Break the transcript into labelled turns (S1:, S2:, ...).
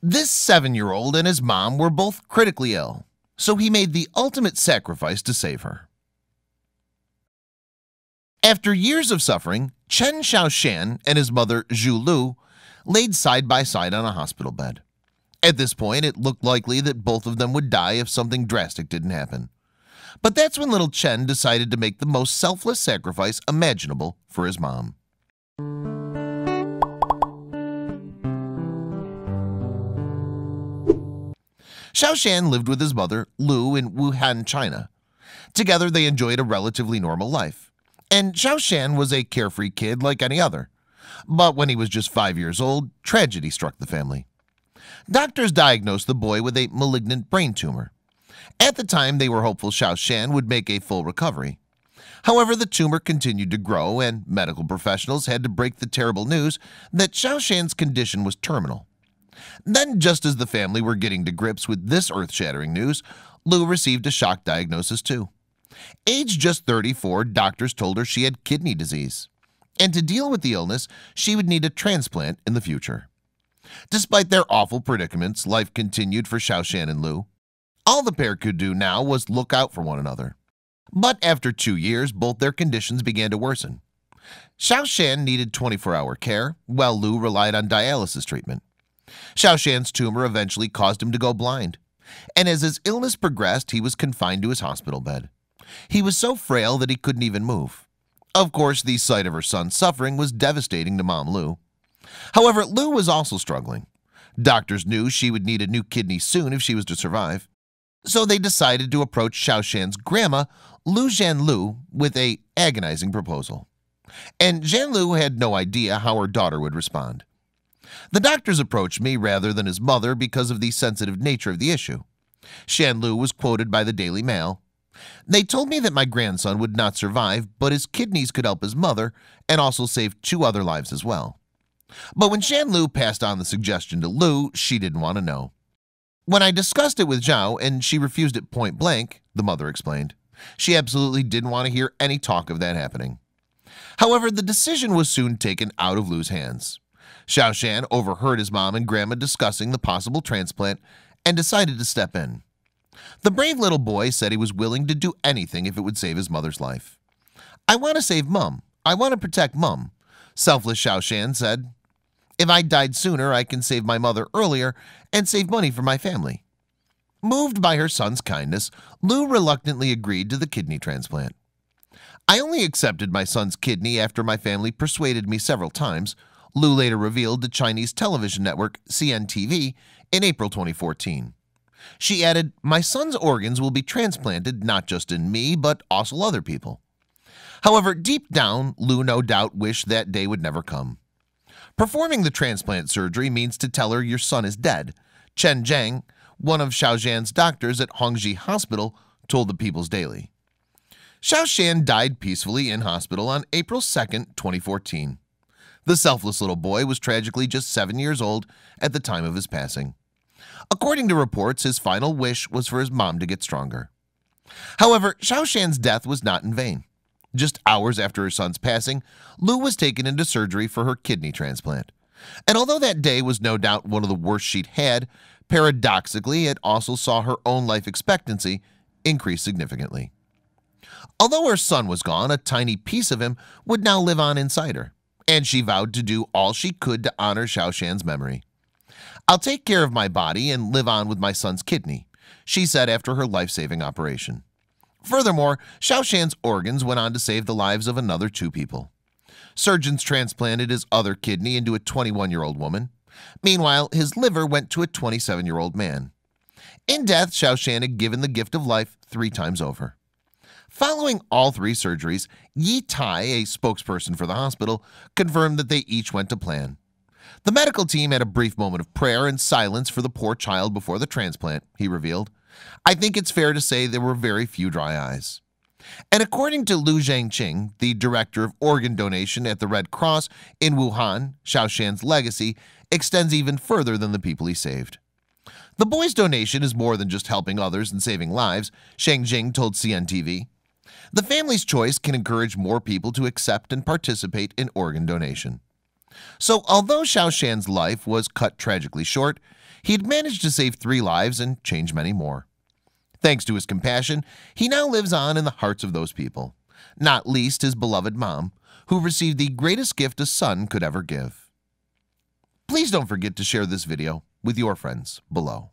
S1: This 7-year-old and his mom were both critically ill, so he made the ultimate sacrifice to save her. After years of suffering, Chen Xiaoshan and his mother Zhu Lu laid side by side on a hospital bed. At this point, it looked likely that both of them would die if something drastic didn't happen. But that's when little Chen decided to make the most selfless sacrifice imaginable for his mom. Xiaoshan lived with his mother, Lu, in Wuhan, China. Together, they enjoyed a relatively normal life. And Xiaoshan was a carefree kid like any other. But when he was just 5 years old, tragedy struck the family. Doctors diagnosed the boy with a malignant brain tumor. At the time, they were hopeful Xiaoshan would make a full recovery. However, the tumor continued to grow, and medical professionals had to break the terrible news that Xiaoshan's condition was terminal. Then, just as the family were getting to grips with this earth-shattering news, Lu received a shock diagnosis too. Aged just 34, doctors told her she had kidney disease, and to deal with the illness, she would need a transplant in the future. Despite their awful predicaments, life continued for Xiaoshan and Lu. All the pair could do now was look out for one another. But after 2 years, both their conditions began to worsen. Xiaoshan needed 24-hour care, while Lu relied on dialysis treatment. Xiaoshan's tumor eventually caused him to go blind, and as his illness progressed, he was confined to his hospital bed. He was so frail that he couldn't even move. Of course, the sight of her son's suffering was devastating to Mom Lu. However, Lu was also struggling. Doctors knew she would need a new kidney soon if she was to survive. So they decided to approach Xiaoshan's grandma, Lu Zhanlu, with an agonizing proposal. And Zhanlu had no idea how her daughter would respond. The doctors approached me rather than his mother because of the sensitive nature of the issue. Zhanlu was quoted by the Daily Mail. They told me that my grandson would not survive, but his kidneys could help his mother and also save 2 other lives as well. But when Zhanlu passed on the suggestion to Lu, she didn't want to know. When I discussed it with Zhao and she refused it point blank, the mother explained, she absolutely didn't want to hear any talk of that happening. However, the decision was soon taken out of Lu's hands. Xiaoshan overheard his mom and grandma discussing the possible transplant and decided to step in. The brave little boy said he was willing to do anything if it would save his mother's life. "I want to save Mom. I want to protect Mom," selfless Xiaoshan said. "If I died sooner, I can save my mother earlier and save money for my family." Moved by her son's kindness, Lu reluctantly agreed to the kidney transplant. "I only accepted my son's kidney after my family persuaded me several times," Lu later revealed to Chinese television network CNTV in April 2014. She added, "My son's organs will be transplanted not just in me, but also other people." However, deep down, Lu no doubt wished that day would never come. Performing the transplant surgery means to tell her your son is dead, Chen Zhang, one of Xiaoshan's doctors at Hongji Hospital, told the People's Daily. Xiaoshan died peacefully in hospital on April 2, 2014. The selfless little boy was tragically just 7 years old at the time of his passing. According to reports, his final wish was for his mom to get stronger. However, Xiaoshan's death was not in vain. Just hours after her son's passing, Lu was taken into surgery for her kidney transplant. And although that day was no doubt one of the worst she'd had, paradoxically, it also saw her own life expectancy increase significantly. Although her son was gone, a tiny piece of him would now live on inside her, and she vowed to do all she could to honor Xiaoshan's memory. "I'll take care of my body and live on with my son's kidney," she said after her life-saving operation. Furthermore, Xiaoshan's organs went on to save the lives of another 2 people. Surgeons transplanted his other kidney into a 21-year-old woman. Meanwhile, his liver went to a 27-year-old man. In death, Xiaoshan had given the gift of life 3 times over. Following all 3 surgeries, Yi Tai, a spokesperson for the hospital, confirmed that they each went to plan. The medical team had a brief moment of prayer and silence for the poor child before the transplant, he revealed. "I think it's fair to say there were very few dry eyes." And according to Lu Zhangqing, the director of organ donation at the Red Cross in Wuhan, Xiaoshan's legacy extends even further than the people he saved. "The boy's donation is more than just helping others and saving lives," Zhangqing told CNTV. "The family's choice can encourage more people to accept and participate in organ donation." So although Xiaoshan's life was cut tragically short, he had managed to save 3 lives and change many more. Thanks to his compassion, he now lives on in the hearts of those people, not least his beloved mom, who received the greatest gift a son could ever give. Please don't forget to share this video with your friends below.